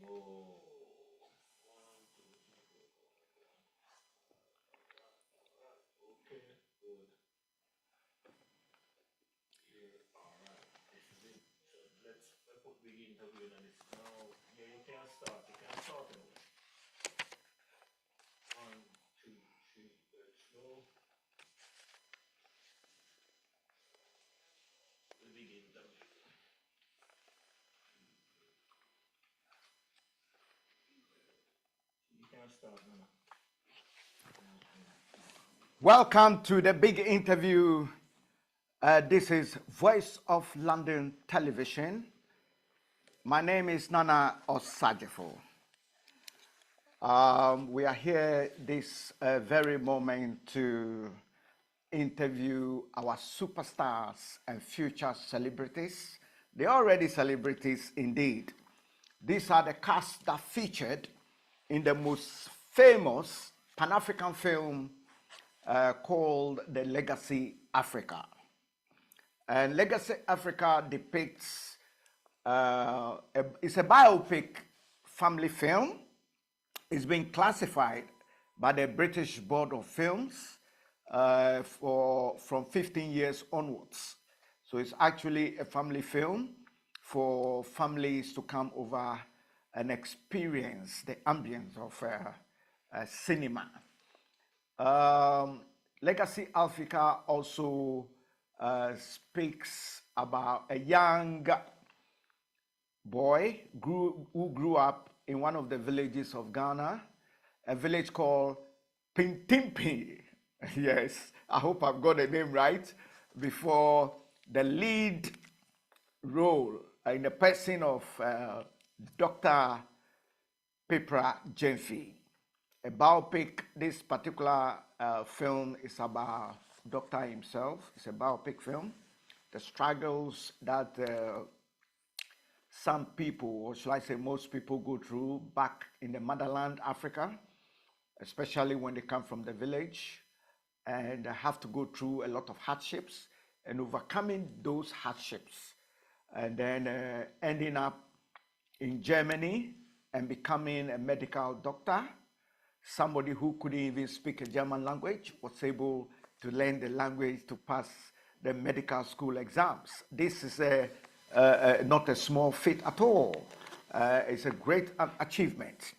Oh, 1, 2, 3, 4, 5. Okay, good. Yeah, all right. This is it. So let's put big interview on this now. Yeah, you can start. You can start it. 1, 2, 3. Let's go. The big interview. You can start now. Welcome to the big interview. This is Voice of London Television. My name is Nana Osagyeo. We are here this very moment to interview our superstars and future celebrities. They're already celebrities indeed. These are the cast that featured in the most famous Pan-African film called The Legacy Africa. And Legacy Africa depicts, it's a biopic family film. It's been classified by the British Board of Films from 15 years onwards. So it's actually a family film for families to come over and experience the ambience of cinema. Legacy Africa also speaks about a young boy who grew up in one of the villages of Ghana, a village called Pintimpi. Yes, I hope I've got the name right. Before the lead role in the person of Dr. Pepra Jemfi. A biopic, this particular film is about Doctor himself. It's a biopic film. The struggles that some people, or should I say most people, go through back in the motherland, Africa, especially when they come from the village and have to go through a lot of hardships and overcoming those hardships and then ending up in Germany and becoming a medical doctor. Somebody who couldn't even speak a German language was able to learn the language to pass the medical school exams. This is not a small feat at all. It's a great achievement.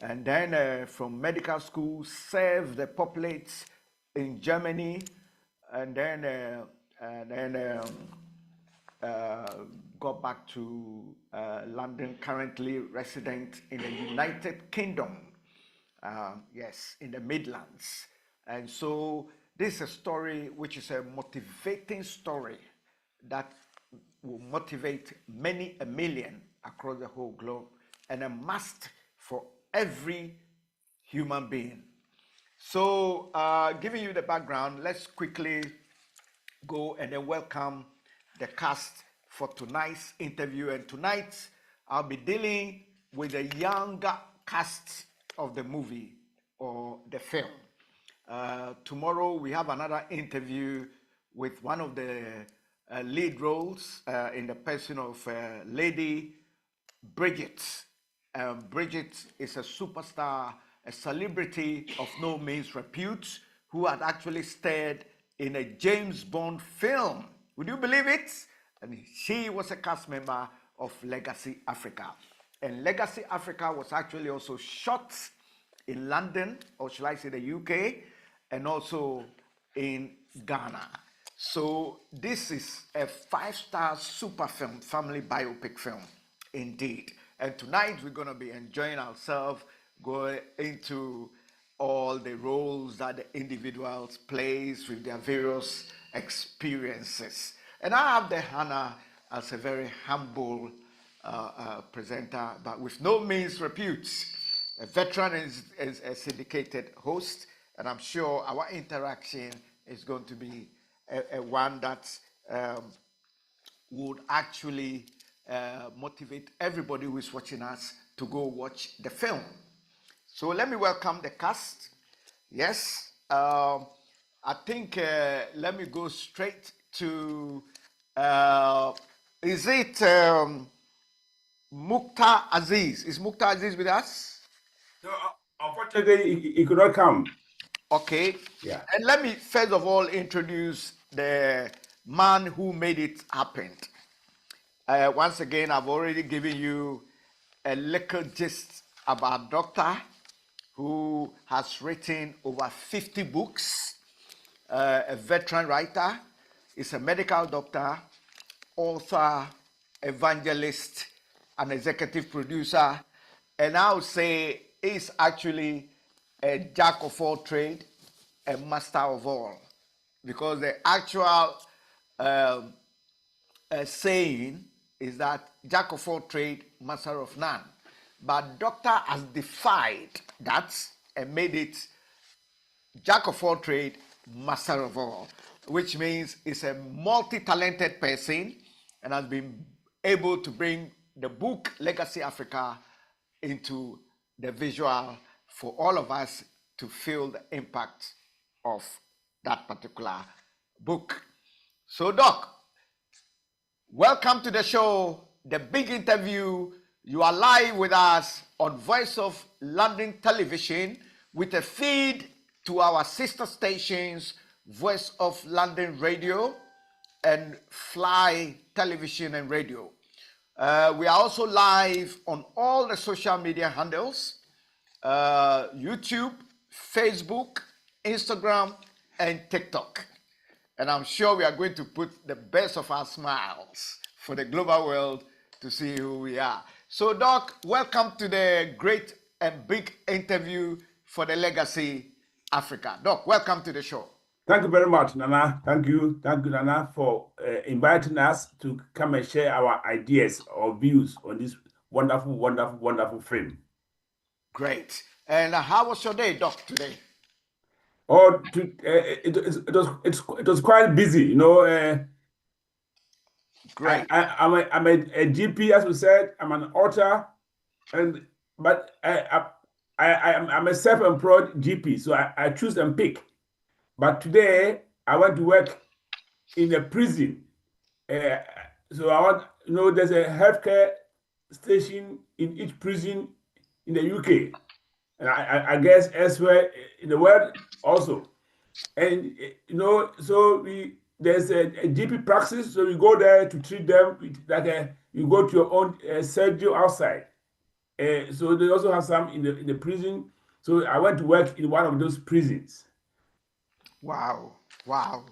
And then from medical school, served the populates in Germany, and then got back to London, currently resident in the United Kingdom. Yes, in the Midlands. And so this is a story which is a motivating story that will motivate many a million across the whole globe and a must for every human being. So giving you the background, let's quickly go and then welcome the cast for tonight's interview. And tonight I'll be dealing with the younger cast of the movie or the film. Tomorrow we have another interview with one of the lead roles in the person of Lady Bridget. Bridget is a superstar, a celebrity of no means repute, who had actually starred in a James Bond film. Would you believe it? And she was a cast member of Legacy Africa. And Legacy Africa was actually also shot in London, or shall I say the UK, and also in Ghana. So this is a 5-star super film, family biopic film, indeed. And tonight we're going to be enjoying ourselves, going into all the roles that the individuals plays with their various experiences. And I have the Hannah as a very humble presenter, but with no means repute. A veteran is a syndicated host, and I'm sure our interaction is going to be a one that would actually motivate everybody who is watching us to go watch the film. So let me welcome the cast. Yes, I think let me go straight to, is it Mukhtar Aziz. Is Mukhtar Aziz with us? No, unfortunately, he could not come. Okay. Yeah. And let me first of all introduce the man who made it happen. Once again, I've already given you a little gist about Doctor, who has written over 50 books, a veteran writer, is a medical doctor, author, evangelist, an executive producer, and I would say is actually a jack of all trade, a master of all, because the actual um, saying is that jack of all trade, master of none. But Doctor has defied that and made it jack of all trade, master of all, which means he's a multi-talented person and has been able to bring the book Legacy Africa into the visual for all of us to feel the impact of that particular book. So, Doc, welcome to the show, the big interview. You are live with us on Voice of London Television with a feed to our sister stations, Voice of London Radio and Fly Television and Radio. We are also live on all the social media handles, YouTube, Facebook, Instagram, and TikTok. And I'm sure we are going to put the best of our smiles for the global world to see who we are. So, Doc, welcome to the great and big interview for the Legacy Africa. Doc, welcome to the show. Thank you very much, Nana. Thank you, Nana, for inviting us to come and share our ideas or views on this wonderful, wonderful, wonderful film. Great. And how was your day, Doc, today? Oh, it was quite busy, you know. Great. I'm a GP, as we said. I'm an author, but I'm a self-employed GP, so I choose and pick. But today I went to work in a prison. So I want, you know, there's a healthcare station in each prison in the UK, and I guess elsewhere in the world also. And you know, so there's a GP practice, so we go there to treat them like you go to your own surgery outside. So they also have some in the prison. So I went to work in one of those prisons. Wow, wow.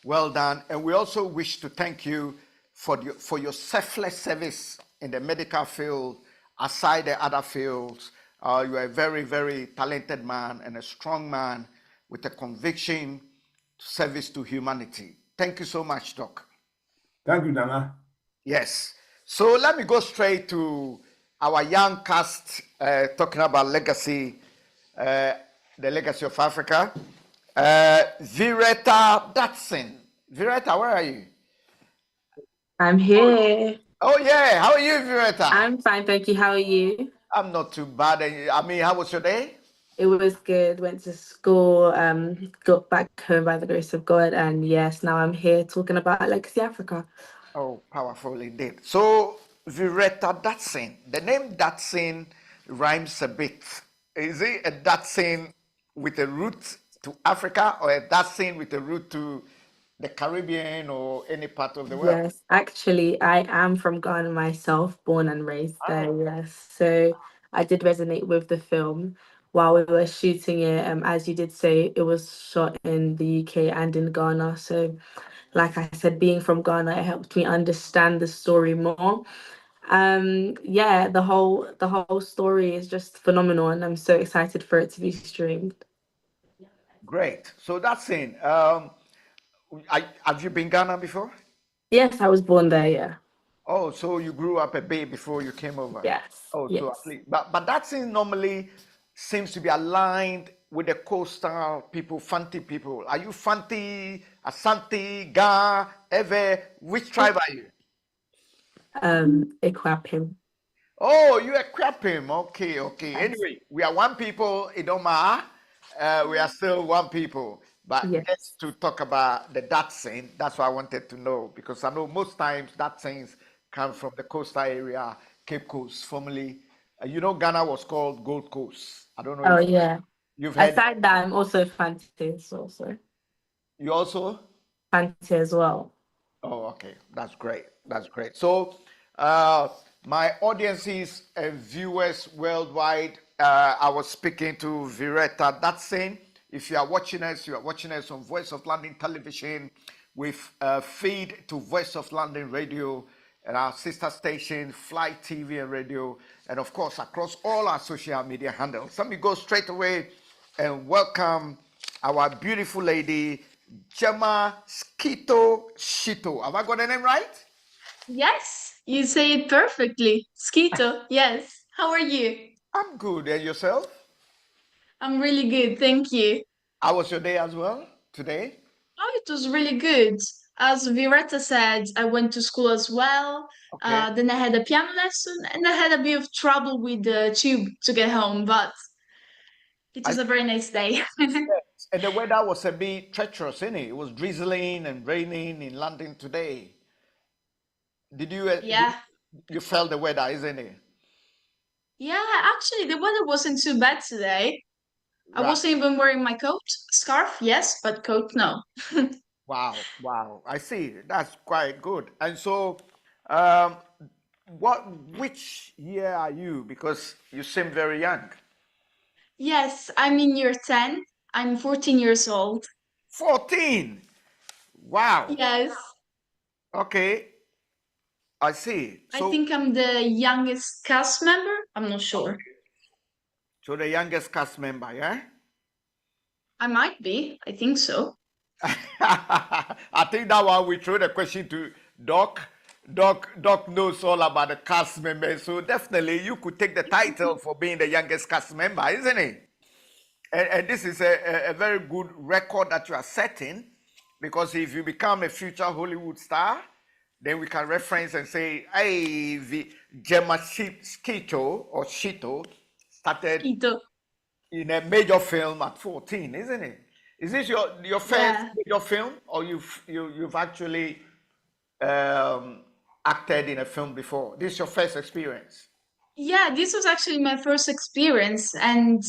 Well done. And we also wish to thank you for your selfless service in the medical field, aside the other fields. You are a very, very talented man and a strong man with a conviction, service to humanity. Thank you so much, Doc. Thank you, Nana. Yes. So let me go straight to our young cast talking about legacy, the legacy of Africa. Vireta Datsun. Vireta, where are you? I'm here. Oh, yeah. How are you, Vireta? I'm fine, thank you. How are you? I'm not too bad. I mean, how was your day? It was good. Went to school, got back home by the grace of God, and yes, now I'm here talking about Legacy Africa. Oh, powerful indeed. So, Vireta Datsun. The name Datsun rhymes a bit. Is it a Datsun with a root to Africa or a Datsun with a root to the Caribbean or any part of the world? Yes, actually, I am from Ghana myself, born and raised there, yes. So I did resonate with the film while we were shooting it. As you did say, it was shot in the UK and in Ghana. So, like I said, being from Ghana, it helped me understand the story more. Yeah, the whole story is just phenomenal, and I'm so excited for it to be streamed. Great. So, Datsun, have you been Ghana before? Yes, I was born there, yeah. Oh, so you grew up a bit before you came over. Yes, Oh, so at yes. least, but that thing normally seems to be aligned with the coastal people, Fanti people. Are you Fanti, Asante, Ga, Ewe? Which tribe are you? Equapim. Oh, you are Krapim. Okay, okay. Yes. Anyway, we are one people. It don't matter. We are still one people. But Yes. just to talk about the Datsun, that's what I wanted to know because I know most times Datsuns come from the coastal area, Cape Coast, formerly. You know, Ghana was called Gold Coast. I don't know Oh if yeah. you've heard. Aside that, I'm also Fantes also. You also? Fantes as well. Oh, okay. That's great. That's great. So, uh, my audiences and viewers worldwide, I was speaking to Vireta. That's saying, if you are watching us on Voice of London Television with feed to Voice of London Radio and our sister station, Fly TV and Radio, and of course, across all our social media handles. Let me go straight away and welcome our beautiful lady, Gemma Shito. Have I got the name right? Yes, you say it perfectly. Skeeto, yes. How are you? I'm good. And yourself? I'm really good, thank you. How was your day as well today? Oh, it was really good. As Vireta said, I went to school as well. Okay. Then I had a piano lesson and I had a bit of trouble with the tube to get home, but it I, was a very nice day. and the weather was a bit treacherous, innit? It was drizzling and raining in London today. Did Yeah. you felt the weather, isn't it? Yeah, actually, the weather wasn't too bad today. I Right. wasn't even wearing my coat. Scarf, yes, but coat, no. Wow, wow. I see. That's quite good. And so, um, which year are you? Because you seem very young. Yes, I'm in year 10. I'm 14 years old. 14. Wow. Yes. Okay, I see. I So, think I'm the youngest cast member. I'm not sure. so the youngest cast member, yeah? I might be. I think so. I think that one we throw the question to Doc. Doc knows all about the cast members, so definitely you could take the title for being the youngest cast member, isn't it? And this is a very good record that you are setting, because if you become a future Hollywood star, then we can reference and say, hey, the Gemma Skito or Shito started Ito. in a major film at 14, isn't it? Is this your first Yeah. major film, or you've actually acted in a film before? This is your first experience. Yeah, this was actually my first experience, and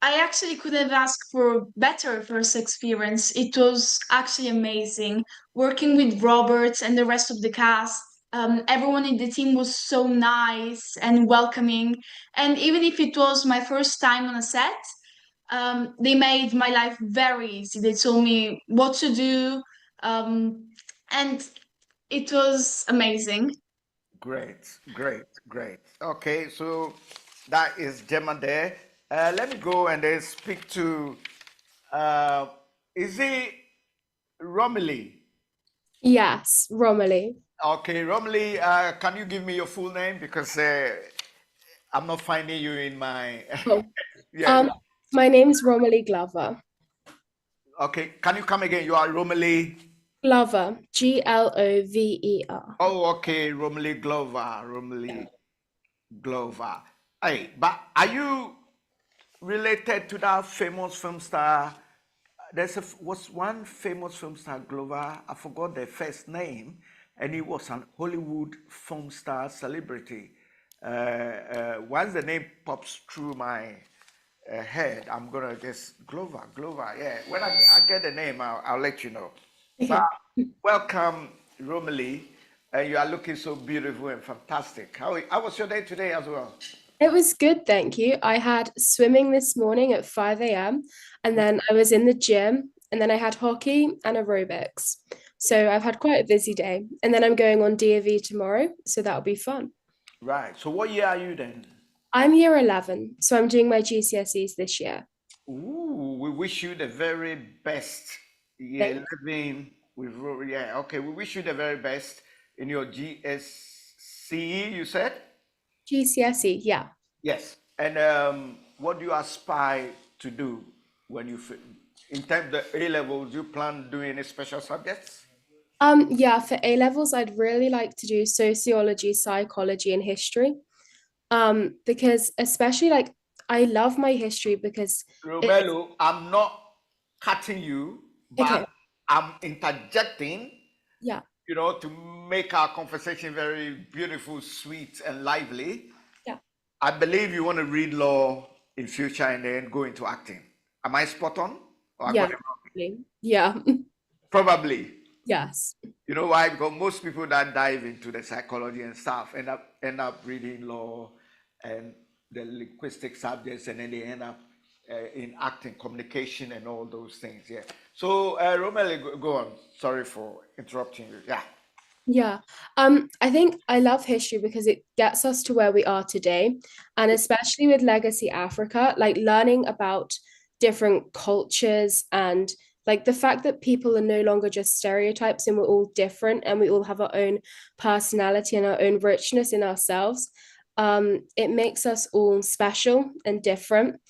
I actually could have asked for better first experience. It was actually amazing working with Robert and the rest of the cast. Everyone in the team was so nice and welcoming. And even if it was my first time on a set, they made my life very easy. They told me what to do, and it was amazing. Great, great, great. Okay, so that is Gemma there. Let me go and then speak to, uh, is it Romilly? Yes, Romilly. Okay, Romilly, can you give me your full name? Because I'm not finding you in my. Oh, Yeah. my name's Romilly Glover. Okay, can you come again? You are Romilly. Glover, Glover. Oh, okay, Romilly Glover. Romilly Glover. Hey, but are you related to that famous film star? Was one famous film star, Glover. I forgot the first name, and he was an Hollywood film star celebrity. Once the name pops through my head, I'm gonna just Glover. Yeah, when I get the name, I'll let you know. Okay. But welcome, Romilly. You are looking so beautiful and fantastic. How was your day today as well? It was good, thank you. I had swimming this morning at 5 a.m. and then I was in the gym and then I had hockey and aerobics. So I've had quite a busy day. And then I'm going on DAV tomorrow, so that'll be fun. Right. So what year are you then? I'm year 11, so I'm doing my GCSEs this year. Ooh, we wish you the very best. Yeah, living with yeah. Okay, we wish you the very best in your GSCE. You said GCSE, yeah. yes. And what do you aspire to do when in terms of A levels? Do you plan doing any special subjects? Yeah, for A levels, I'd really like to do sociology, psychology, and history. Because especially like I love my history because Romelo, I'm not cutting you, but okay, I'm interjecting. yeah. to make our conversation very beautiful, sweet, and lively, Yeah. I believe you want to read law in future and then go into acting. Am I spot on? Or I Yeah. got it wrong? Probably. Yeah. Probably. Yes. You know why? Because most people that dive into the psychology and stuff end up reading law and the linguistic subjects, and then they end up in acting, communication, and all those things. Yeah. So, Romelu, go on. Sorry for interrupting you. Yeah. Yeah. I think I love history because it gets us to where we are today. And especially with Legacy Africa, like learning about different cultures and like the fact that people are no longer just stereotypes and we're all different and we all have our own personality and our own richness in ourselves. It makes us all special and different.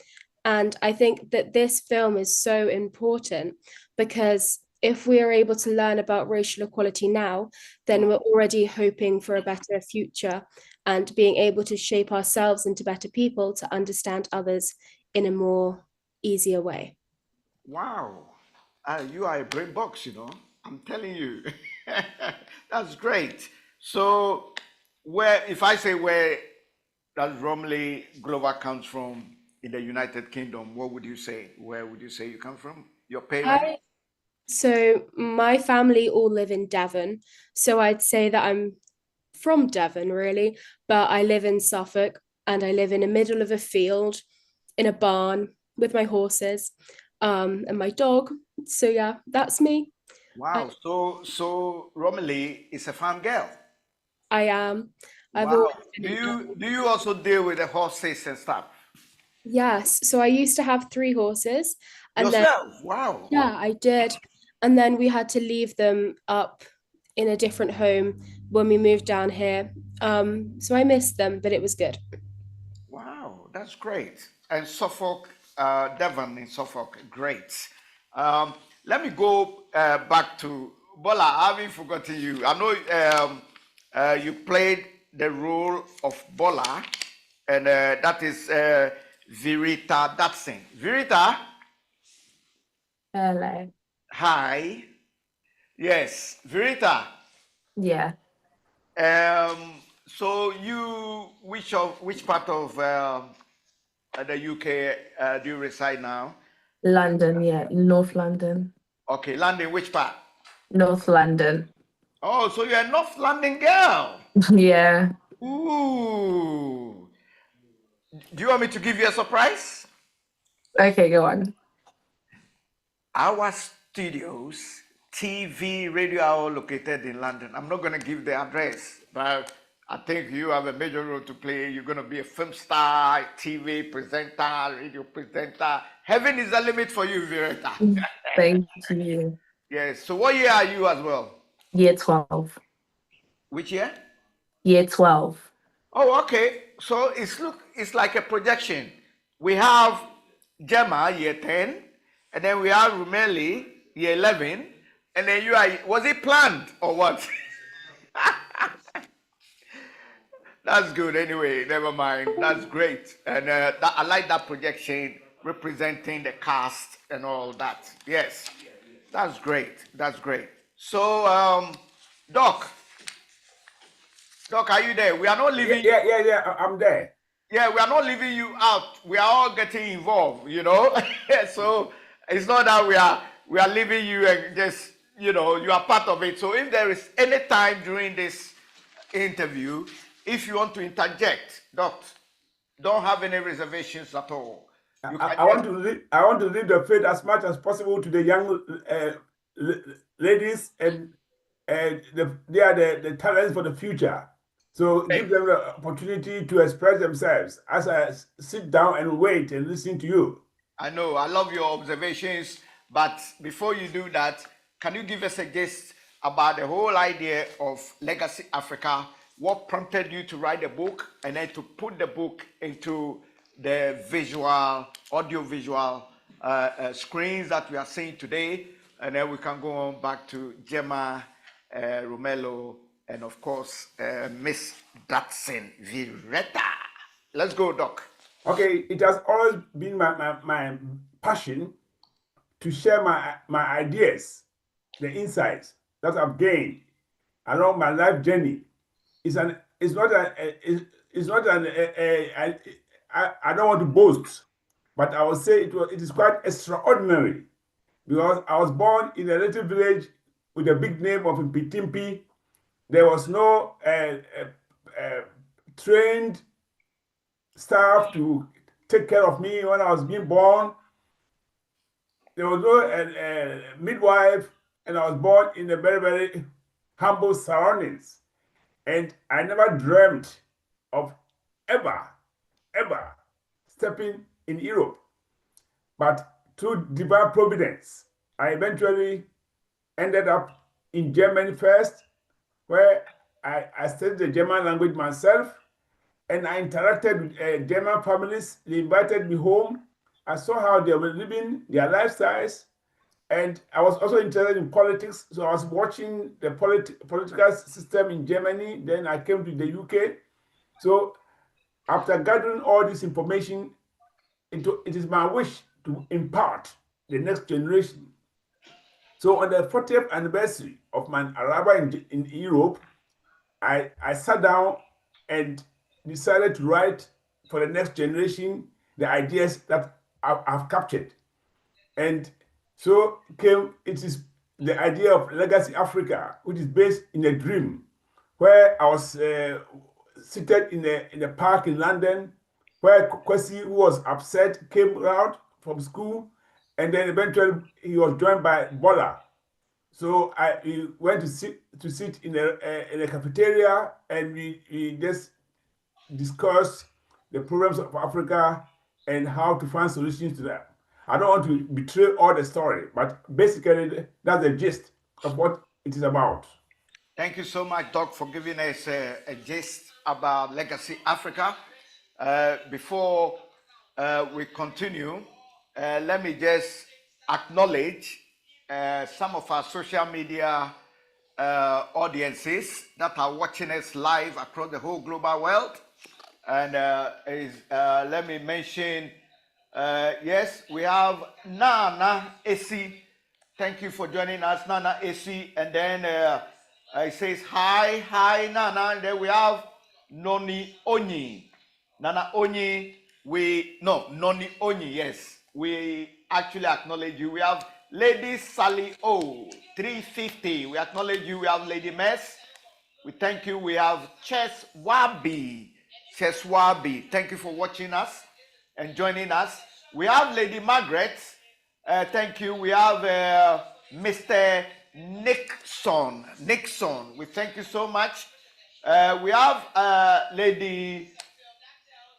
And I think that this film is so important because if we are able to learn about racial equality now, then we're already hoping for a better future and being able to shape ourselves into better people to understand others in a more easier way. Wow. You are a brain box, I'm telling you. That's great. So, if I say where does Romley Glover comes from in the United Kingdom, what would you say? Where would you say you come from? Your parents? So my family all live in Devon. So I'd say that I'm from Devon, really, but I live in Suffolk and I live in the middle of a field in a barn with my horses and my dog. So yeah, that's me. I, Wow. So Romley is a farm girl. I am. I've Wow. always Do been an you animal. do you also deal with the horses and stuff? Yes. So I used to have three horses and then Yourself? Wow. yeah, I did. And then we had to leave them up in a different home when we moved down here. So I missed them, but it was good. Wow, that's great. And Suffolk, Devon in Suffolk, great. Let me go back to Bola. I haven't forgotten you. I know you played the role of Bola, and that is Virita Datsun. Virita, Hello. hi. Yes, Virita. Yeah, So you, which part of the UK do you reside now? London, yeah, North London. Okay, London, which part? North London. Oh, so you're a North London girl. Yeah. Ooh. Do you want me to give you a surprise? Okay, go on. Our studios, TV, radio are all located in London. I'm not going to give the address, but I think you have a major role to play. You're going to be a film star, TV presenter, radio presenter. Heaven is the limit for you, Vireta. Thank you. Yes. So what year are you as well? Year 12. Which year? Year 12. Oh, okay. So it's like a projection. We have Gemma, year 10, and then we have Rumeli, year 11, and then you are, was it planned or what? That's good anyway, never mind. That's great. And I like that projection representing the cast and all that. Yes, that's great. That's great. So, Doc, are you there? We are not leaving. Yeah. I'm there. Yeah, we are not leaving you out. We are all getting involved, So it's not that we are leaving you and just, you are part of it. So if there is any time during this interview, if you want to interject, don't have any reservations at all. I want to lead the faith as much as possible to the young ladies, and they are the talents for the future. So give them the opportunity to express themselves as I sit down and wait and listen to you. I know, I love your observations, but before you do that, can you give us a gist about the whole idea of Legacy Africa? What prompted you to write the book and then to put the book into the audio-visual screens that we are seeing today? And then we can go on back to Gemma, Romelo, and of course, Miss Datsun Vireta. Let's go, Doc. Okay, it has always been my passion to share my ideas, the insights that I've gained along my life journey. It's not an I don't want to boast, but I would say it is quite extraordinary because I was born in a little village with a big name of Mpitimpi. There was no trained staff to take care of me when I was being born. There was no midwife, and I was born in a very, very humble surroundings. And I never dreamt of ever stepping in Europe. But through divine providence, I eventually ended up in Germany first, where I studied the German language myself, and I interacted with German families. They invited me home. I saw how they were living their lifestyles, and I was also interested in politics. So I was watching the political system in Germany. Then I came to the UK. So after gathering all this information, it is my wish to impart the next generation. So on the 40th anniversary of my arrival in Europe, I sat down and decided to write for the next generation the ideas that I've captured. And so it is the idea of Legacy Africa, which is based in a dream, where I was seated in a park in London, where Kwesi, who was upset, came out from school, and then eventually he was joined by Bola. So we went to sit in a cafeteria, and we just discussed the problems of Africa and how to find solutions to them. I don't want to betray all the story, but basically that's the gist of what it is about. Thank you so much, Doc, for giving us a gist about Legacy Africa. Before we continue, let me just acknowledge some of our social media audiences that are watching us live across the whole global world. And let me mention, yes, we have Nana Esi. Thank you for joining us, Nana Esi. And then it says, hi, Nana. And then we have Noni Onyi. Nana Onyi, Noni Onyi, yes. We actually acknowledge you. We have Lady Sally O, 350. We acknowledge you. We have Lady Mess. We thank you. We have Chess Wabi. Thank you for watching us and joining us. We have Lady Margaret. Thank you. We have Mr. Nixon. We thank you so much. We have Lady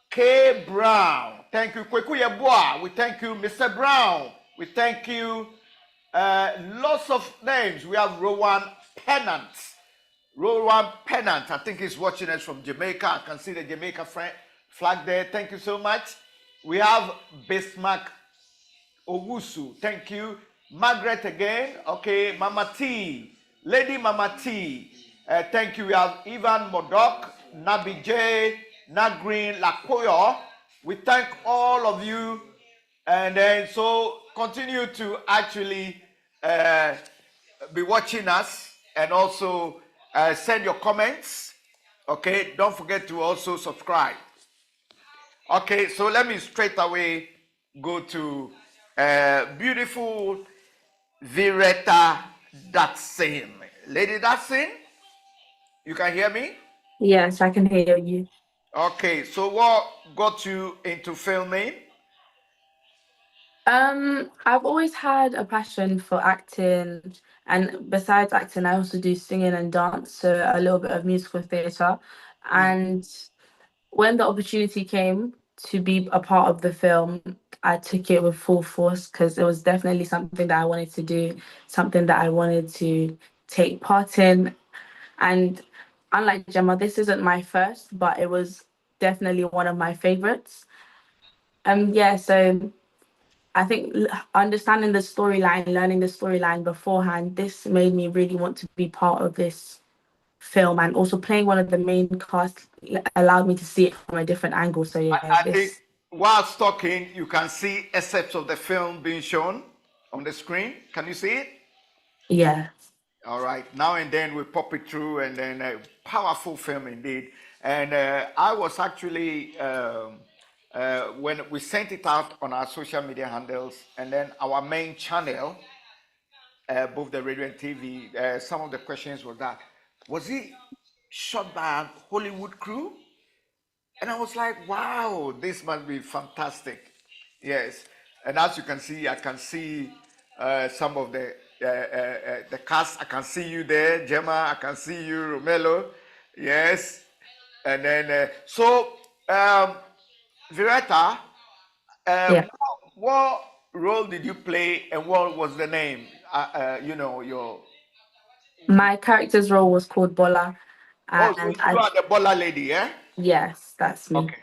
K. Brown. Thank you. Kweku Yeboah. We thank you. Mr. Brown. We thank you. Lots of names. We have Rowan Pennant. I think he's watching us from Jamaica. I can see the Jamaica flag there. Thank you so much. We have Bismarck Owusu. Thank you. Margaret again. Okay. Mama T. Lady Mama T. Thank you. We have Ivan Modok, Nabi J, Nagreen Lakoyo. We thank all of you. And then so continue to actually be watching us and also send your comments. Okay, don't forget to also subscribe. Okay, so let me straight away go to beautiful Vireta Datsin. Lady Datsin, you can hear me? Yes, I can hear you. Okay, so what got you into filming? I've always had a passion for acting, and besides acting, I also do singing and dance, so a little bit of musical theatre. And when the opportunity came to be a part of the film, I took it with full force because it was definitely something that I wanted to do, something that I wanted to take part in. And unlike Gemma, this isn't my first, but it was definitely one of my favorites. Yeah, so I think understanding the storyline, learning the storyline beforehand, this made me really want to be part of this film, and also playing one of the main cast allowed me to see it from a different angle. So yeah, I think whilst talking, you can see excerpts of the film being shown on the screen. Can you see it? Yeah. All right. Now and then we pop it through, and then a powerful film indeed. And I was actually when we sent it out on our social media handles, and then our main channel, both the radio and TV. Some of the questions were that was it shot by a Hollywood crew? And I was like, wow, this must be fantastic. Yes. And as you can see, I can see some of the cast. I can see you there, Gemma. I can see you, Romelo. Yes. And then, Violetta, Yeah. what role did you play and what was the name? You know, your. My character's role was called Bola, Oh, so and you are the Bola lady, yeah? yes, that's me. Okay.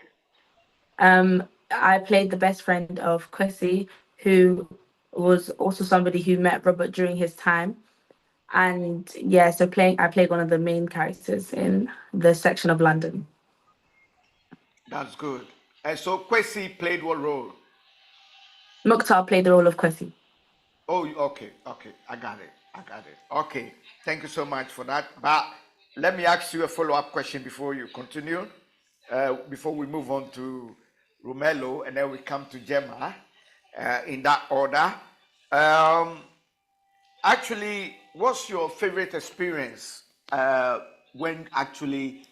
I played the best friend of Kwesi, who was also somebody who met Robert during his time. And yeah, so I played one of the main characters in the section of London. That's good. And so Kwesi played what role? Mukhtar played the role of Kwesi. Oh, okay, okay. I got it. I got it. Okay. Thank you so much for that. But let me ask you a follow-up question before you continue. Before we move on to Romelo and then we come to Gemma, in that order. Um, Actually, what's your favorite experience when actually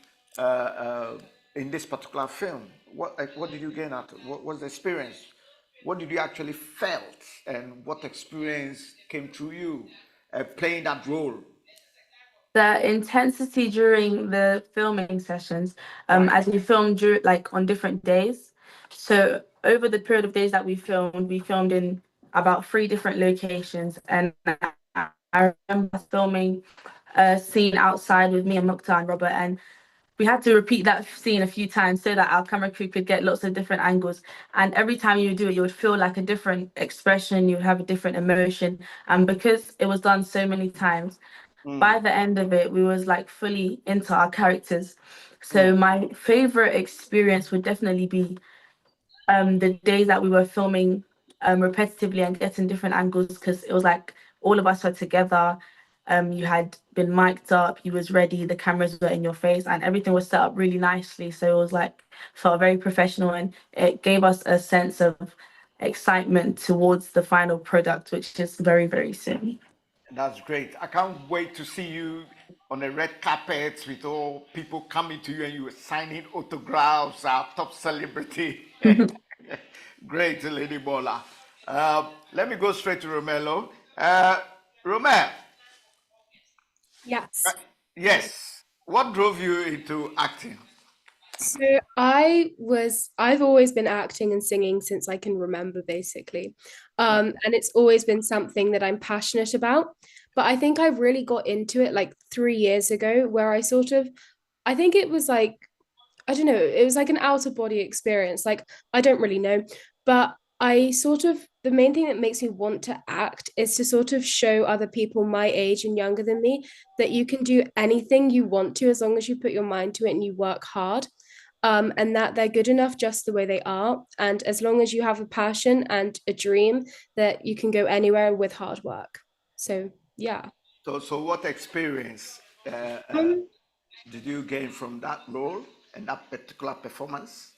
in this particular film? What did you gain out of? What was the experience? What did you actually felt, and what experience came through you playing that role? The intensity during the filming sessions, Right. as we filmed like on different days. So over the period of days that we filmed in about 3 different locations, and I remember filming a scene outside with me and Mukhtar and Robert, and we had to repeat that scene a few times so that our camera crew could get lots of different angles. And every time you would do it, you would feel like a different expression, you would have a different emotion. And because it was done so many times, by the end of it, we was like fully into our characters. So my favorite experience would definitely be the days that we were filming repetitively and getting different angles, because it was like all of us were together. You had been mic'd up, you was ready, the cameras were in your face, and everything was set up really nicely. So it was like felt very professional, and it gave us a sense of excitement towards the final product, which is very, very soon. That's great. I can't wait to see you on the red carpet with all people coming to you and you were signing autographs, our top celebrity. Great, Lady Bola. Let me go straight to Romelo. Romel, Yes. yes. What drove you into acting? So I've always been acting and singing since I can remember, basically. And it's always been something that I'm passionate about. But I think I really got into it like 3 years ago, where I think it was like, I don't know, it was like an out of body experience. Like, I don't really know. But the main thing that makes me want to act is to sort of show other people my age and younger than me that you can do anything you want to as long as you put your mind to it and you work hard. And that they're good enough just the way they are. And as long as you have a passion and a dream, that you can go anywhere with hard work. So, yeah. So what experience Um, did you gain from that role and that particular performance?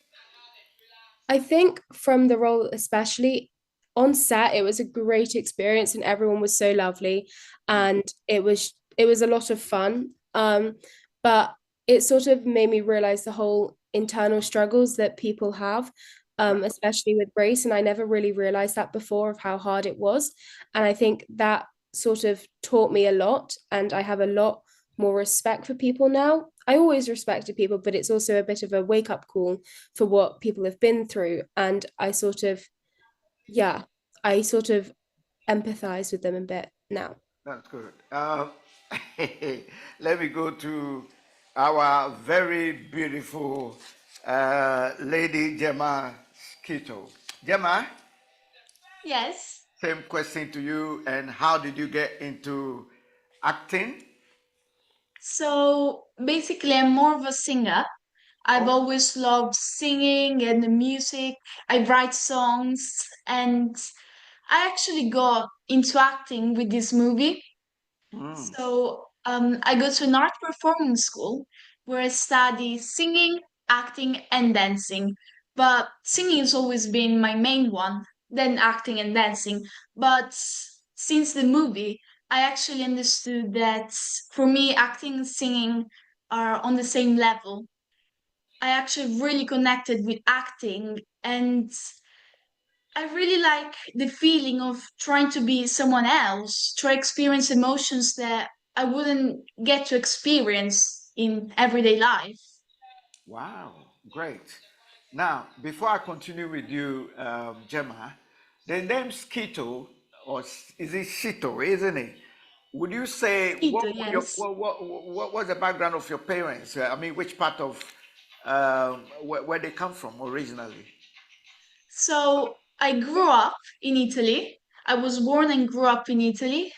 I think from the role, especially on set, it was a great experience and everyone was so lovely and it was a lot of fun. But it sort of made me realize the whole internal struggles that people have, Right. especially with brace. And I never really realized that before of how hard it was. And I think that sort of taught me a lot, and I have a lot more respect for people now. I always respected people, but it's also a bit of a wake up call for what people have been through. And yeah, I sort of empathize with them a bit now. That's good. Let me go to our very beautiful lady Gemma Skito. Gemma, Yes. same question to you. And how did you get into acting? So basically, I'm more of a singer. I've Oh, always loved singing and the music. I write songs, and I actually got into acting with this movie. Mm. So I go to an art performance school where I study singing, acting, and dancing. But singing has always been my main one, then acting and dancing. But since the movie, I actually understood that for me, acting and singing are on the same level. I actually really connected with acting, and I really like the feeling of trying to be someone else, try experience emotions that I wouldn't get to experience in everyday life. Wow, great. Now, before I continue with you, Gemma, the name Skito, or is it Shito, isn't it? Would you say Ito, yes. what was the background of your parents? I mean, which part of where they come from originally? So I grew up in Italy. I was born and grew up in Italy.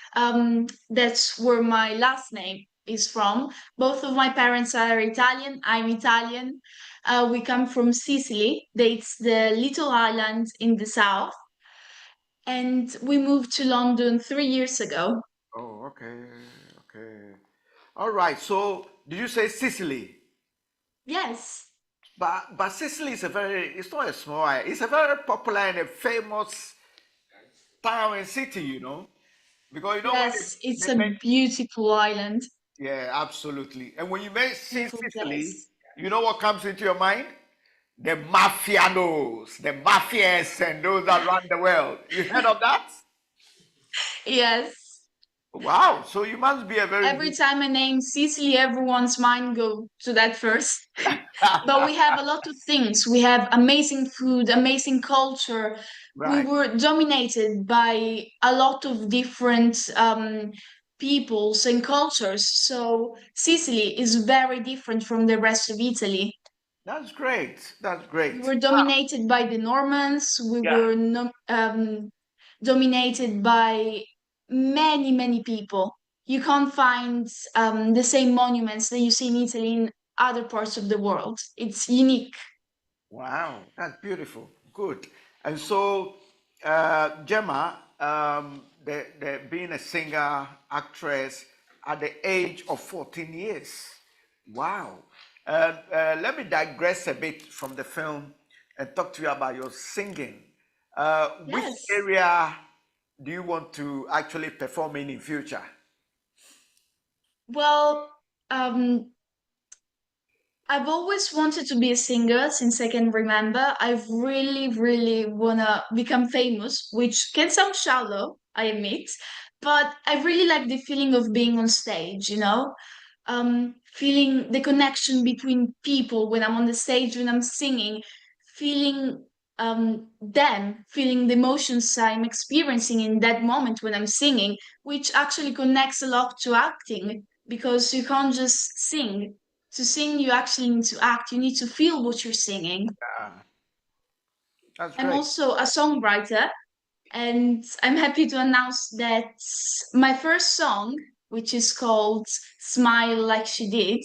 That's where my last name is from. Both of my parents are Italian. I'm Italian. We come from Sicily. That's the little island in the south. And we moved to London 3 years ago. Oh, okay, okay. All right. So, did you say Sicily? Yes, But Sicily is a very, it's not a small island. It's a very popular and a famous town and city, because when yes, it's they a make, beautiful island, yeah, absolutely. And when you say beautiful Sicily, place. you know what comes into your mind? The mafianos, the mafias, and those around the world. You heard of that? Yes. Wow. So you must be a very Every good. time I name Sicily, everyone's mind go to that first. But we have a lot of things. We have amazing food, amazing culture. We Right. were dominated by a lot of different peoples and cultures. So Sicily is very different from the rest of Italy. That's great. That's We great. were dominated by the Normans. We Yeah. were dominated by many, many people. You can't find the same monuments that you see in Italy in other parts of the world. It's unique. Wow, that's beautiful. Good. And so, Gemma, being a singer, actress at the age of 14 years. Wow. Let me digress a bit from the film and talk to you about your singing. Which Yes. area do you want to actually perform in future? Well, um, I've always wanted to be a singer since I can remember. I really, really wanna become famous, which can sound shallow, I admit, but I really like the feeling of being on stage, feeling the connection between people when I'm on the stage, when I'm singing, feeling them, feeling the emotions I'm experiencing in that moment when I'm singing, which actually connects a lot to acting because you can't just sing. To sing, you actually need to act, you need to feel what you're singing. Ah, that's I'm great. also a songwriter, and I'm happy to announce that my first song, which is called Smile Like She Did,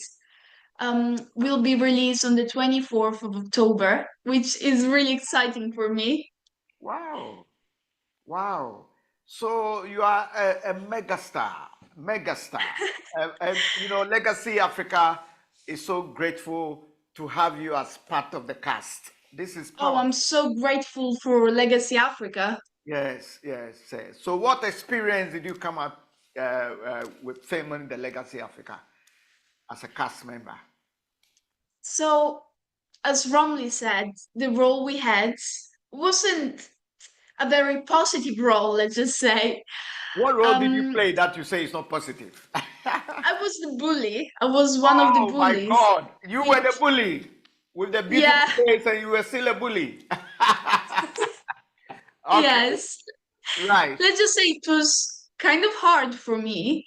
will be released on the 24th of October, which is really exciting for me. Wow. Wow. So you are a megastar, megastar. And Legacy Africa is so grateful to have you as part of the cast. This is Oh, I'm powerful. so grateful for Legacy Africa. Yes, yes, yes. So what experience did you come up with filming the Legacy Africa as a cast member? So, as Romley said, the role we had wasn't a very positive role, let's just say. What role did you Um, play that you say is not positive? I was the bully. I was one of the Oh my bullies. God. You were the Which, bully with the beautiful yeah, face and you were still a bully. Okay, yes. right. Let's just say it was kind of hard for me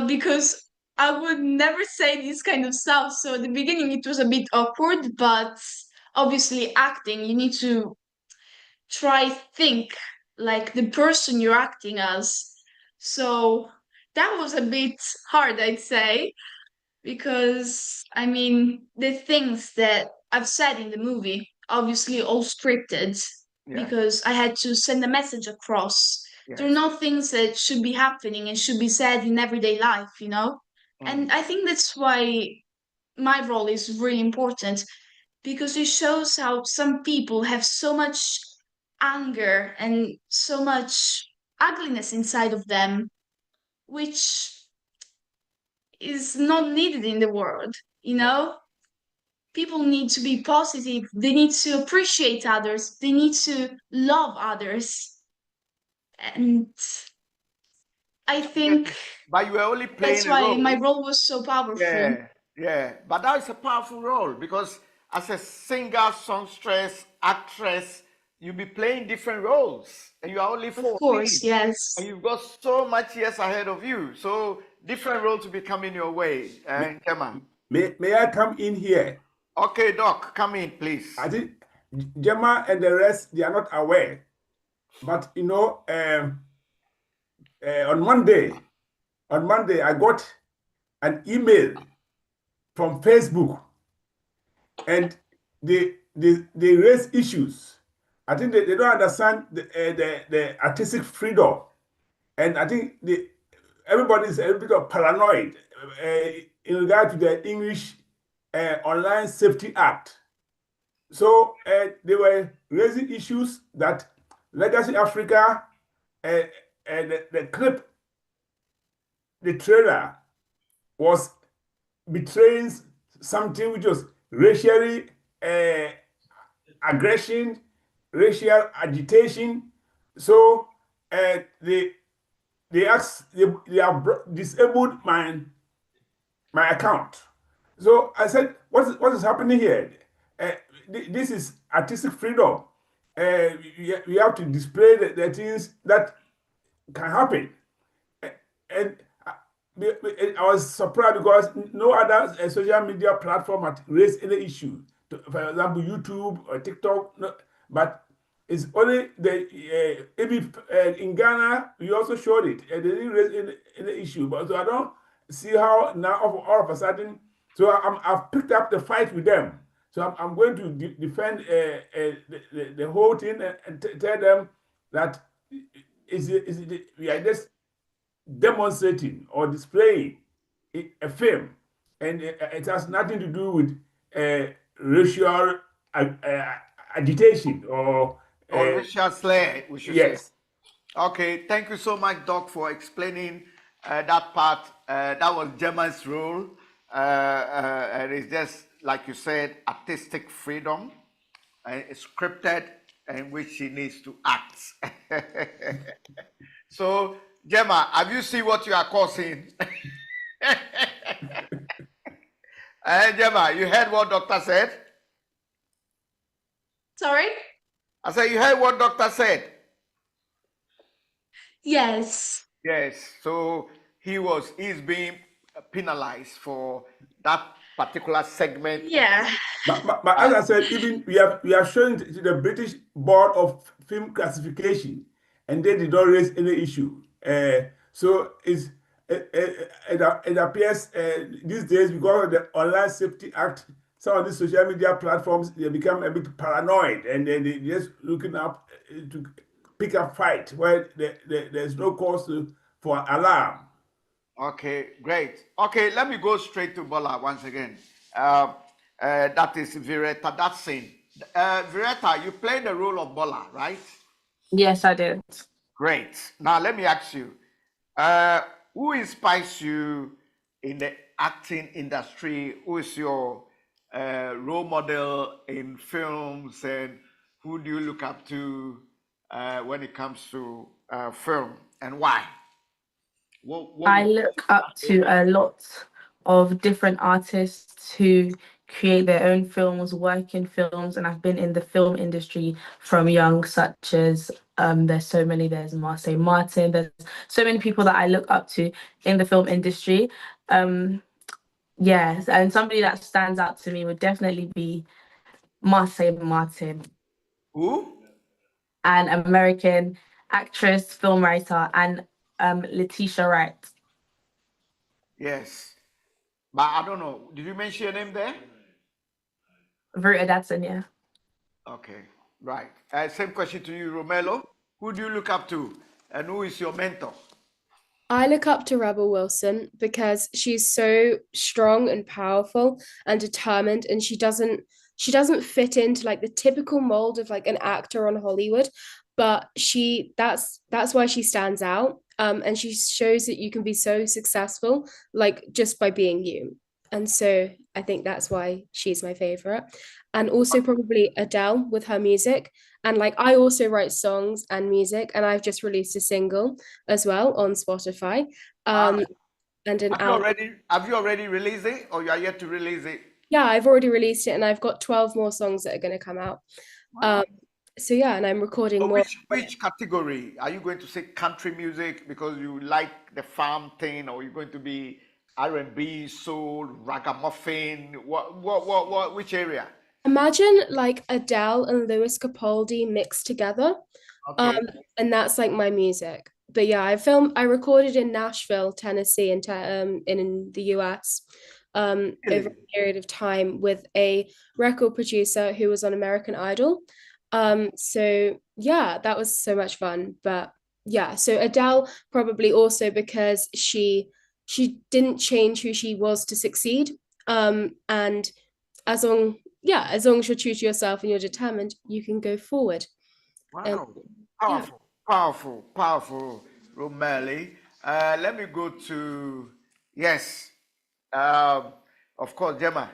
because I would never say this kind of stuff. So at the beginning it was a bit awkward, but obviously acting, you need to try think like the person you're acting as. So that was a bit hard, I'd say, because I mean the things that I've said in the movie obviously all scripted Yeah, because I had to send a message across There are no things that should be happening and should be said in everyday life, you know? And I think that's why my role is really important, because it shows how some people have so much anger and so much ugliness inside of them, which is not needed in the world, you know? People need to be positive, they need to appreciate others, they need to love others. And I think But you were only playing that's a why role. my role was so powerful. Yeah. But that is a powerful role because as a singer, songstress, actress, you'll be playing different roles, and you are only Of 14. course, yes. And you've got so much years ahead of you. So different roles will be coming your way. Gemma. May I come in here? Okay, Doc, come in, please. I think Gemma and the rest, they are not aware. But you know, on Monday, I got an email from Facebook, and they raise issues. I think they don't understand the artistic freedom, and I think everybody is a little bit of paranoid in regard to the English Online Safety Act. So they were raising issues that Legacy Africa, the clip, the trailer was betraying something which was racially aggression, racial agitation. So they have disabled my account. So I said, what is happening here? This is artistic freedom. We have to display the things that can happen. And I was surprised because no other social media platform had raised any issue. For example, YouTube or TikTok, no, but it's only the in Ghana. We also showed it, and they didn't raise any issue. But so I don't see how now all of a sudden. So I've picked up the fight with them. So I'm going to defend the whole thing and tell them that we are just demonstrating or displaying a film, and it has nothing to do with racial agitation or racial slur, we should yes. say. Okay, thank you so much, Doc, for explaining that part. That was Gemma's role, and it's just like you said, artistic freedom, scripted, in which she needs to act. So, Gemma, have you seen what you are causing? Gemma, you heard what doctor said? Sorry? I said, you heard what doctor said? Yes. Yes. So he's being penalized for that particular segment. Yeah. But as I said, even we have shown it to the British Board of Film Classification, and they did not raise any issue. So it appears these days, because of the Online Safety Act, some of these social media platforms, they become a bit paranoid, and then they're just looking up to pick a fight where there's no cause for alarm. Okay, great. Okay, let me go straight to Bola once again. That is Vireta. That's it. Vireta, you played the role of Bola, right? Yes, I did. Great. Now let me ask you, who inspires you in the acting industry? Who is your role model in films, and who do you look up to when it comes to film, and why? I look up to a lot of different artists who create their own films, work in films, and I've been in the film industry from young, such as there's so many, there's Marseille Martin, there's so many people that I look up to in the film industry. Yes, and somebody that stands out to me would definitely be Marseille Martin, Who? an American actress, film writer, and Letitia Wright. Yes, but I don't know. Did you mention your name there? Verita Datsun, yeah. Okay, right. Same question to you, Romelo. Who do you look up to And who is your mentor? I look up to Rebel Wilson because she's so strong and powerful and determined, and she doesn't fit into like the typical mold of like an actor on Hollywood, but that's why she stands out. And she shows that you can be so successful like just by being you. And so I think that's why she's my favorite. And also probably Adele with her music. And like I also write songs and music, and I've just released a single as well on Spotify. Wow. And an Have you album. already released it, or you are yet to release it? Yeah, I've already released it, and I've got 12 more songs that are going to come out. Wow. So yeah, and I'm recording So more. which category are you going to say? Country music because you like the farm thing, or are you going to be R&B, soul, ragamuffin? What? Which area? Imagine like Adele and Lewis Capaldi mixed together. Um, Okay. and that's like my music. But yeah, I recorded in Nashville, Tennessee, in the US, over Really? a period of time with a record producer who was on American Idol. So yeah, that was so much fun. But yeah, so Adele probably also because she didn't change who she was to succeed. And as long as you're true to yourself and you're determined, you can go forward. And Wow. yeah. Powerful, Romeli. Let me go to, yes, of course, Gemma,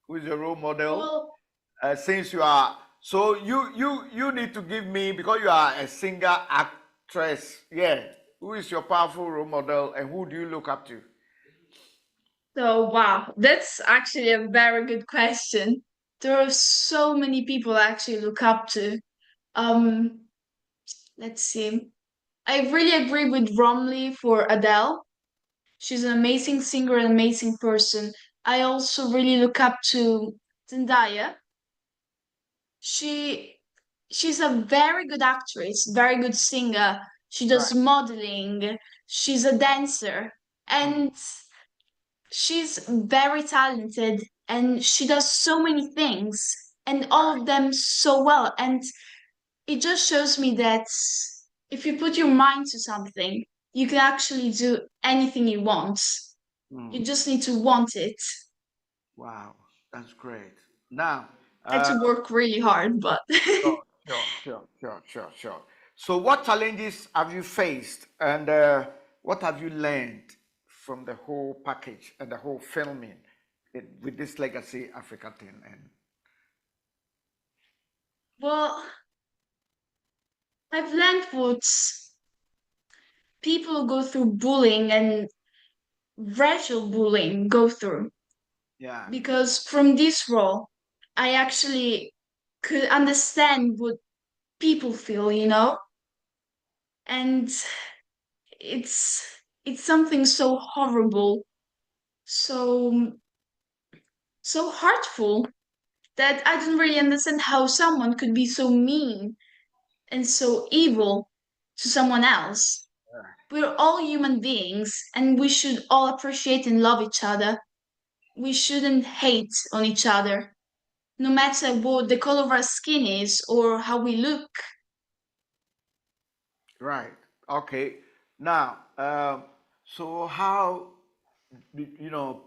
who is your role model? Well, Since you are, so you need to give me, because you are a singer, actress, yeah, who is your powerful role model and who do you look up to? so wow, that's actually a very good question. There are so many people I actually look up to. Um, let's see. I really agree with Romley for Adele. She's an amazing singer, an amazing person. I also really look up to Zendaya. She she's a very good actress, very good singer. She Right. does modeling. She's a dancer, Mm. and she's very talented. And she does so many things, and all of them so well. And it just shows me that if you put your mind to something, you can actually do anything you want. You Mm. just need to want it. Wow, that's great. Now, I had to work really hard, but sure. So, what challenges have you faced, and what have you learned from the whole package and the whole filming with this Legacy Africa thing? And well, I've learned what people who go through bullying and racial bullying go through. yeah, Because from this role, I actually could understand what people feel, and it's it's something so horrible, so so hurtful that I don't really understand how someone could be so mean and so evil to someone else. We're all human beings and we should all appreciate and love each other. We shouldn't hate on each other, no matter what the color of our skin is or how we look. right. Okay. Now, so how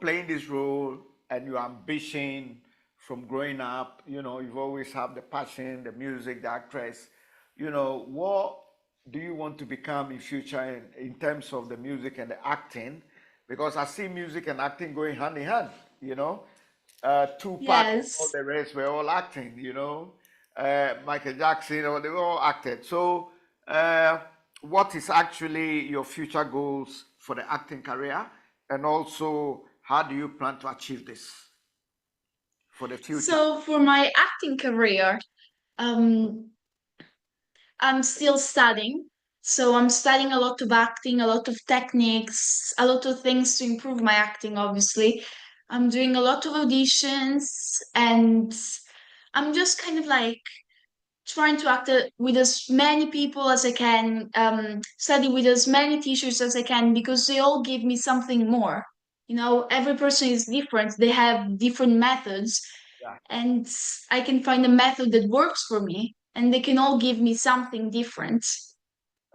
playing this role and your ambition from growing up, you've always had the passion, the music, the actress. What do you want to become in future in terms of the music and the acting? Because I see music and acting going hand in hand, Tupac and all Yes. the rest were all acting, Michael Jackson, or they were all acted. So, what is actually your future goals for the acting career? And also, how do you plan to achieve this for the future? So for my acting career, um, I'm still studying. So I'm studying a lot of acting, a lot of techniques, a lot of things to improve my acting, obviously. I'm doing a lot of auditions and I'm just kind of like trying to act with as many people as I can, study with as many teachers as I can because they all give me something more. Every person is different, they have different methods Yeah. and I can find a method that works for me, and they can all give me something different.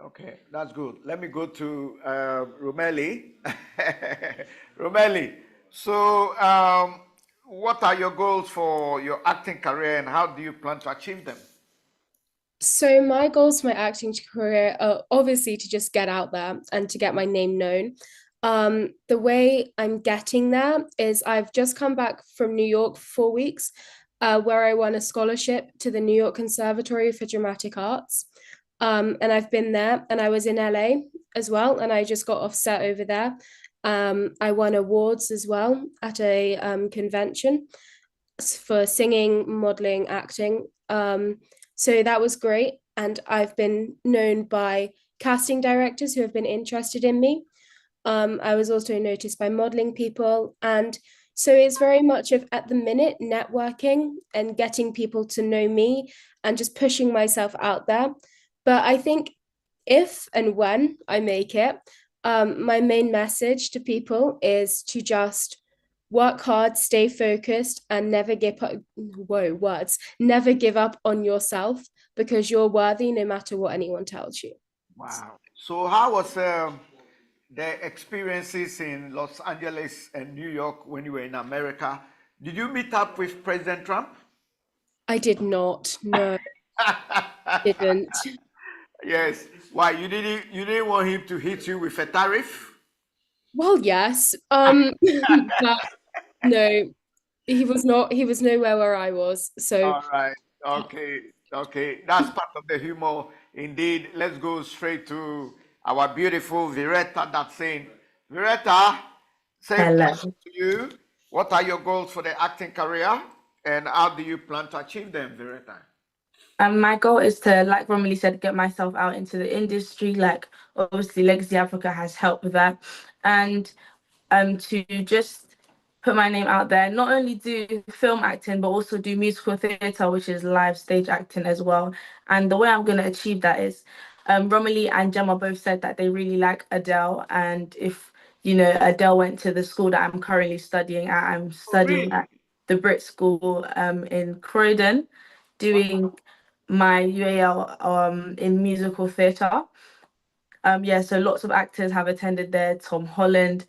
Okay, that's good. Let me go to Romeli. Romeli, so what are your goals for your acting career and how do you plan to achieve them? So my goals for my acting career are obviously to just get out there and to get my name known. The way I'm getting there is I've just come back from New York for 4 weeks, where I won a scholarship to the New York Conservatory for Dramatic Arts. And I've been there, and I was in LA as well, and I just got offset over there. I won awards as well at a convention for singing, modeling, acting. So that was great. And I've been known by casting directors who have been interested in me. I was also noticed by modeling people. And so it's very much of at the minute networking and getting people to know me and just pushing myself out there. But I think if and when I make it, my main message to people is to just work hard, stay focused, and never give up. Whoa, words! Never give up on yourself because you're worthy, no matter what anyone tells you. Wow. So, how was the experiences in Los Angeles and New York when you were in America? Did you meet up with President Trump? I did not. No, didn't. Yes. Why you didn't want him to hit you with a tariff? Well, yes. But no, he was not. He was nowhere where I was. So All right. Okay. Okay. That's part of the humor. Indeed. Let's go straight to our beautiful Vireta that's saying, Vireta, same question Hello. to you. What are your goals for the acting career and how do you plan to achieve them, Vireta? My goal is to, like Romilly said, get myself out into the industry. Like, obviously, Legacy Africa has helped with that, and to just put my name out there. Not only do film acting, but also do musical theatre, which is live stage acting as well. And the way I'm going to achieve that is, Romilly and Gemma both said that they really like Adele, and if Adele went to the school that I'm currently studying at, I'm Oh, studying really? at the Brit School in Croydon, doing my UAL in musical theatre. Yeah, so lots of actors have attended there. Tom Holland,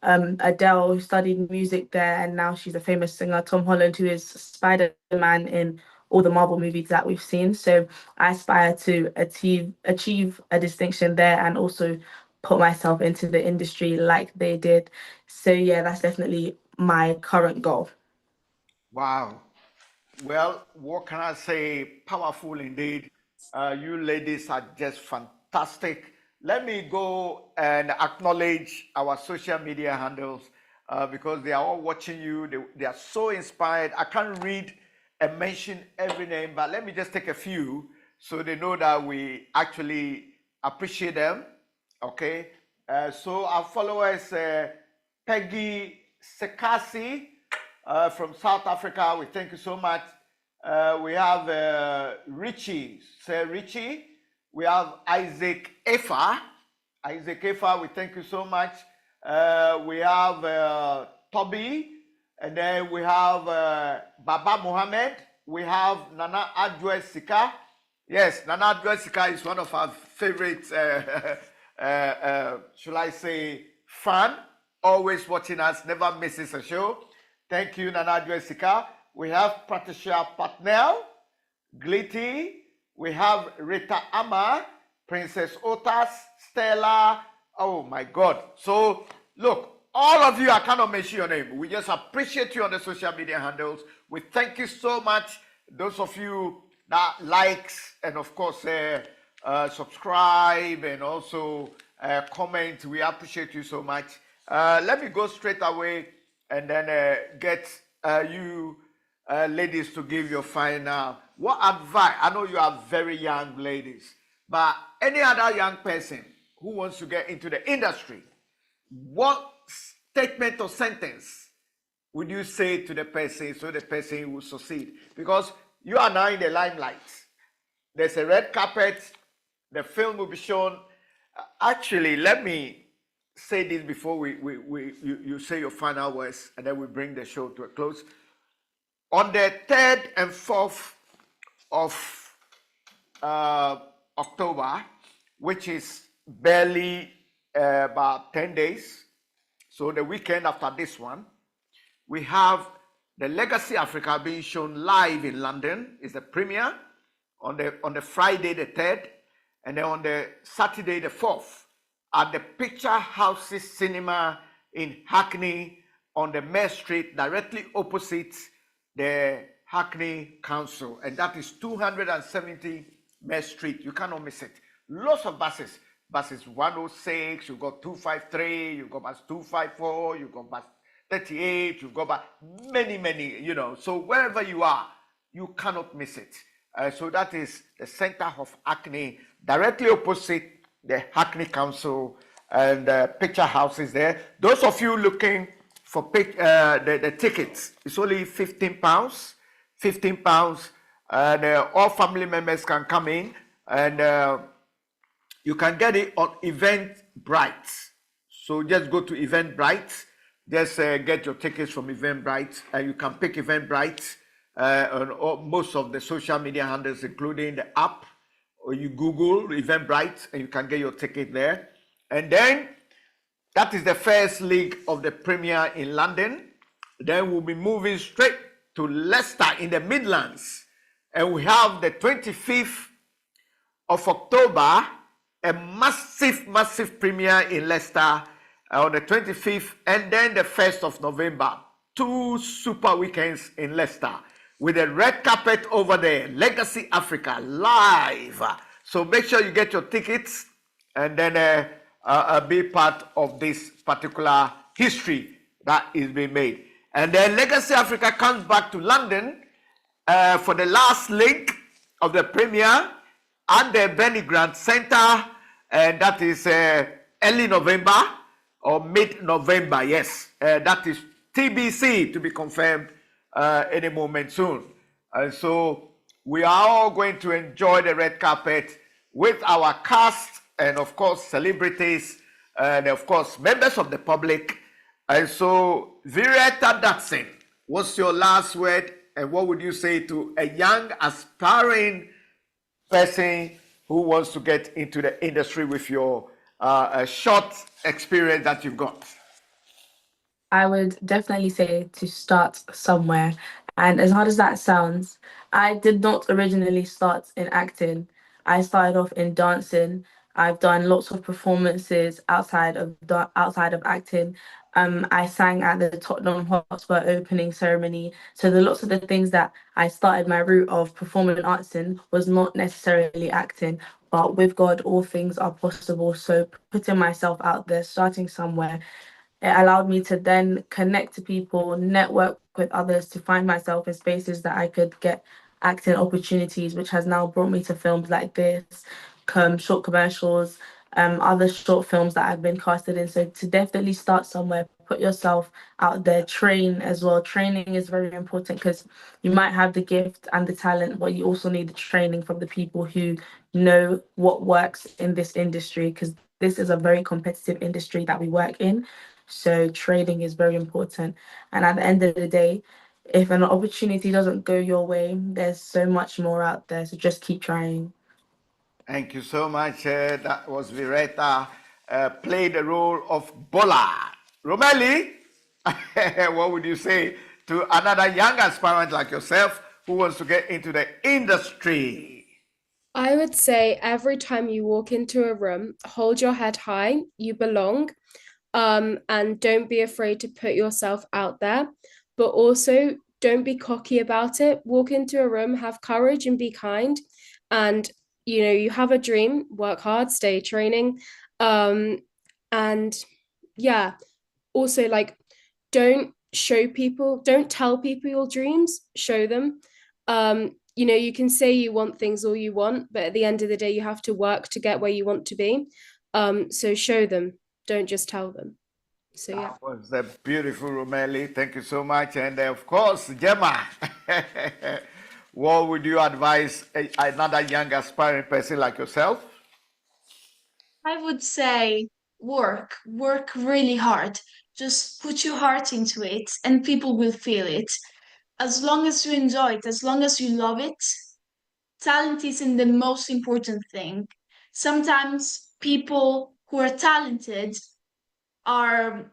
Adele, who studied music there, and now she's a famous singer. Tom Holland, who is Spider-Man in all the Marvel movies that we've seen. So I aspire to achieve a distinction there and also put myself into the industry like they did. So yeah, that's definitely my current goal. Wow. Well, what can I say? Powerful indeed. You ladies are just fantastic. Let me go and acknowledge our social media handles because they are all watching you. They are so inspired. I can't read and mention every name, but let me just take a few so they know that we actually appreciate them. Okay. So our followers, Peggy Sekasi, from South Africa, we thank you so much. We have Richie, Sir Richie. We have Isaac Efa. Isaac Efa, we thank you so much. We have Toby, and then we have Baba Mohammed. We have Nana Adjoe Sika. Yes, Nana Adjoe Sika is one of our favorite, should I say, fan. Always watching us, never misses a show. Thank you, Nana Jessica. We have Patricia Patnell, Glitty. We have Rita Ama, Princess Otas, Stella. Oh my God. So, look, all of you, I cannot mention your name. We just appreciate you on the social media handles. We thank you so much. Those of you that likes and, of course, subscribe and also comment. We appreciate you so much. Let me go straight away and then get you ladies to give your final. What advice? I know you are very young ladies, but any other young person who wants to get into the industry, what statement or sentence would you say to the person so the person will succeed? Because you are now in the limelight. There's a red carpet. The film will be shown. Actually, let me say this before you say your final words, and then we bring the show to a close. On the 3rd and 4th of October, which is barely about 10 days. So the weekend after this one, we have the Legacy Africa being shown live in London. It's the premiere on the Friday the 3rd, and then on the Saturday the 4th at the Picture Houses Cinema in Hackney on the Mare Street, directly opposite the Hackney Council, and that is 270 Mare Street. You cannot miss it. Lots of buses. Buses 106, you've got 253, you've got bus 254, you've got bus 38, you've got bus many, you know. So wherever you are, you cannot miss it. So that is the center of Hackney, directly opposite the Hackney Council and Picture Houses there. Those of you looking for the tickets, it's only £15, £15, and all family members can come in, and you can get it on Eventbrite. So just go to Eventbrite, just get your tickets from Eventbrite, and you can pick Eventbrite on most of the social media handles, including the app, or you Google Eventbrite, and you can get your ticket there. And then that is the first leg of the premiere in London. Then we'll be moving straight to Leicester in the Midlands, and we have the 25th of October, a massive premiere in Leicester on the 25th, and then the 1st of November. 2 super weekends in Leicester with a red carpet over there, Legacy Africa live. So make sure you get your tickets and then be part of this particular history that is being made. And then Legacy Africa comes back to London for the last leg of the premiere at the Benny Grant Center, and that is early November or mid-November. Yes, that is TBC, to be confirmed any moment soon. And so we are all going to enjoy the red carpet with our cast and of course celebrities and of course members of the public. And so Vireta Datson, what's your last word, and what would you say to a young aspiring person who wants to get into the industry with your short experience that you've got? I would definitely say to start somewhere. And as hard as that sounds, I did not originally start in acting. I started off in dancing. I've done lots of performances outside of acting. I sang at the Tottenham Hotspur opening ceremony. So the lots of the things that I started my route of performing arts in was not necessarily acting. But with God, all things are possible. So putting myself out there, starting somewhere, it allowed me to then connect to people, network with others, to find myself in spaces that I could get acting opportunities, which has now brought me to films like this, short commercials, other short films that I've been casted in. So to definitely start somewhere, put yourself out there, train as well. Training is very important because you might have the gift and the talent, but you also need the training from the people who know what works in this industry, because this is a very competitive industry that we work in. So trading is very important. And at the end of the day, if an opportunity doesn't go your way, there's so much more out there. So just keep trying. Thank you so much. That was Vireta, played the role of Bola. Romeli, what would you say to another young aspirant like yourself who wants to get into the industry? I would say every time you walk into a room, hold your head high, you belong, and don't be afraid to put yourself out there, but also don't be cocky about it. Walk into a room, have courage and be kind, and you have a dream, work hard, stay training, and yeah, also like don't tell people your dreams, show them. You can say you want things all you want, but at the end of the day you have to work to get where you want to be. So show them, don't just tell them. So yeah. That was a beautiful, Romeli. Thank you so much. And of course, Gemma, what would you advise another young aspiring person like yourself? I would say work really hard. Just put your heart into it, and people will feel it. As long as you enjoy it, as long as you love it, talent isn't the most important thing. sometimes people who are talented are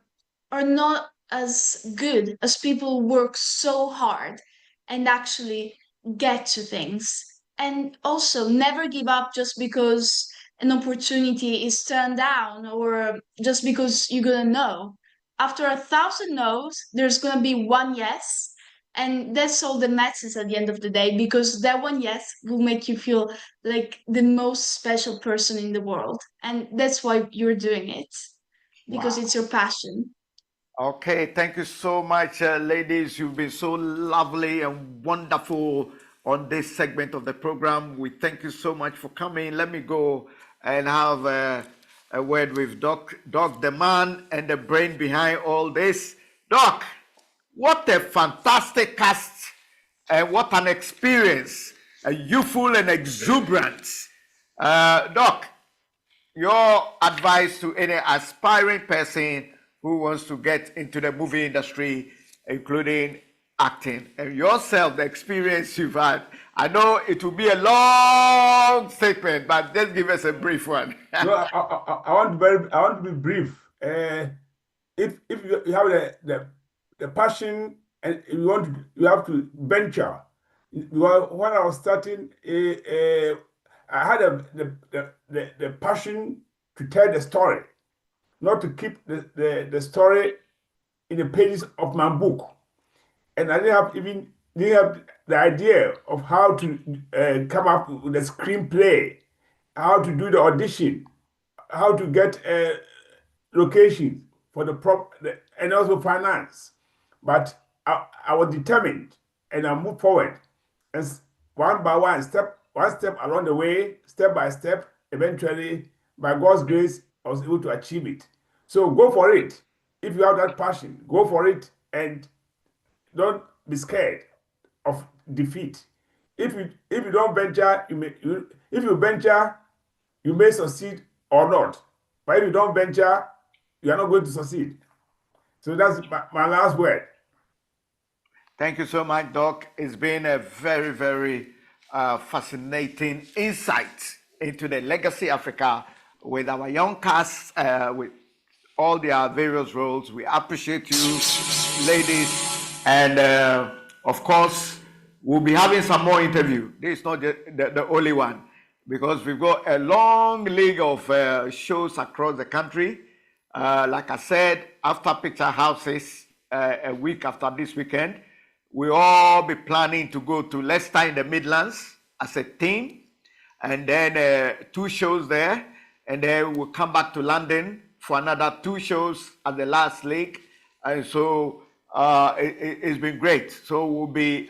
not as good as people who work so hard and actually get to things. And also never give up just because an opportunity is turned down or just because you're gonna know. After 1,000 no's, there's gonna be one yes. And that's all that matters at the end of the day, because that one yes will make you feel like the most special person in the world. And that's why you're doing it, because Wow. it's your passion. Okay, thank you so much, ladies. You've been so lovely and wonderful on this segment of the program. We thank you so much for coming. Let me go and have a word with Doc, the man and the brain behind all this. Doc, what a fantastic cast and what an experience, youthful and exuberant. Doc, your advice to any aspiring person who wants to get into the movie industry, including acting, and yourself, the experience you've had. I know it will be a long statement, but just give us a brief one. No, I want to be brief. If you have the passion and you have to venture. When I was starting, I had the passion to tell the story, not to keep the story in the pages of my book. And I didn't have the idea of how to come up with a screenplay, how to do the audition, how to get a location for the prop, and also finance. But I was determined, and I moved forward, and one by one step along the way, step by step. Eventually, by God's grace, I was able to achieve it. So go for it. If you have that passion, go for it, and don't be scared of defeat. If you don't venture, if you venture, you may succeed or not. But if you don't venture, you are not going to succeed. So that's my last word. Thank you so much, Doc. It's been a very, very fascinating insight into the Legacy Africa with our young cast, with all their various roles. We appreciate you, ladies. And of course, we'll be having some more interview. This is not the only one, because we've got a long league of shows across the country. Like I said, after Picture Houses, a week after this weekend, we'll all be planning to go to Leicester in the Midlands as a team, and then 2 shows there, and then we'll come back to London for another 2 shows at the last league. And so it's been great. So we'll be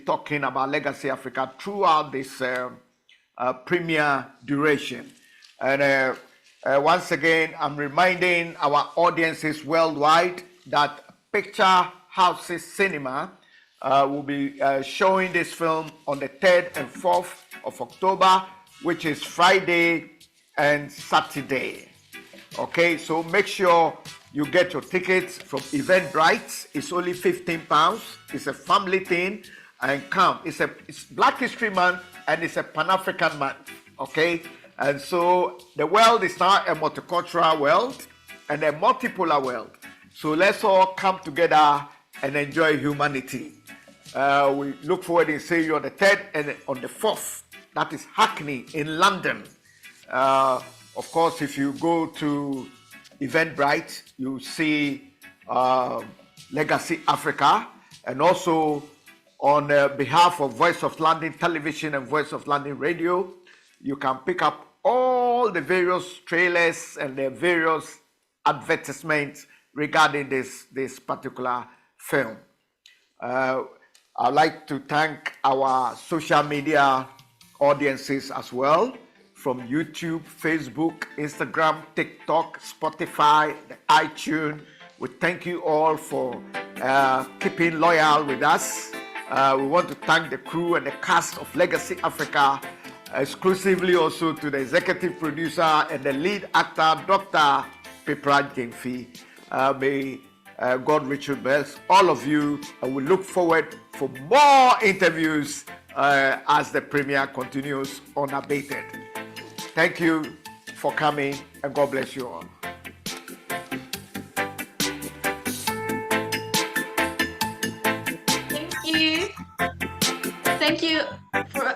talking about Legacy Africa throughout this premiere duration. And once again, I'm reminding our audiences worldwide that Picture Houses Cinema will be showing this film on the 3rd and 4th of October, which is Friday and Saturday. Okay, so make sure you get your tickets from Eventbrite. It's only £15. It's a family thing, and come. It's Black History Month, and it's a Pan-African month. Okay, and so the world is now a multicultural world and a multipolar world. So let's all come together and enjoy humanity. We look forward to seeing you on the 3rd and on the 4th. That is Hackney in London. Of course, if you go to Eventbrite, you see Legacy Africa, and also on behalf of Voice of London Television and Voice of London Radio, you can pick up all the various trailers and the various advertisements regarding this particular film. I'd like to thank our social media audiences as well, from YouTube, Facebook, Instagram, TikTok, Spotify, the iTunes. We thank you all for keeping loyal with us. We want to thank the crew and the cast of Legacy Africa, exclusively also to the executive producer and the lead actor, Dr. Pipra Jemfi. May God richly bless all of you, and we look forward for more interviews as the premiere continues unabated. Thank you for coming, and God bless you all. Thank you. Thank you for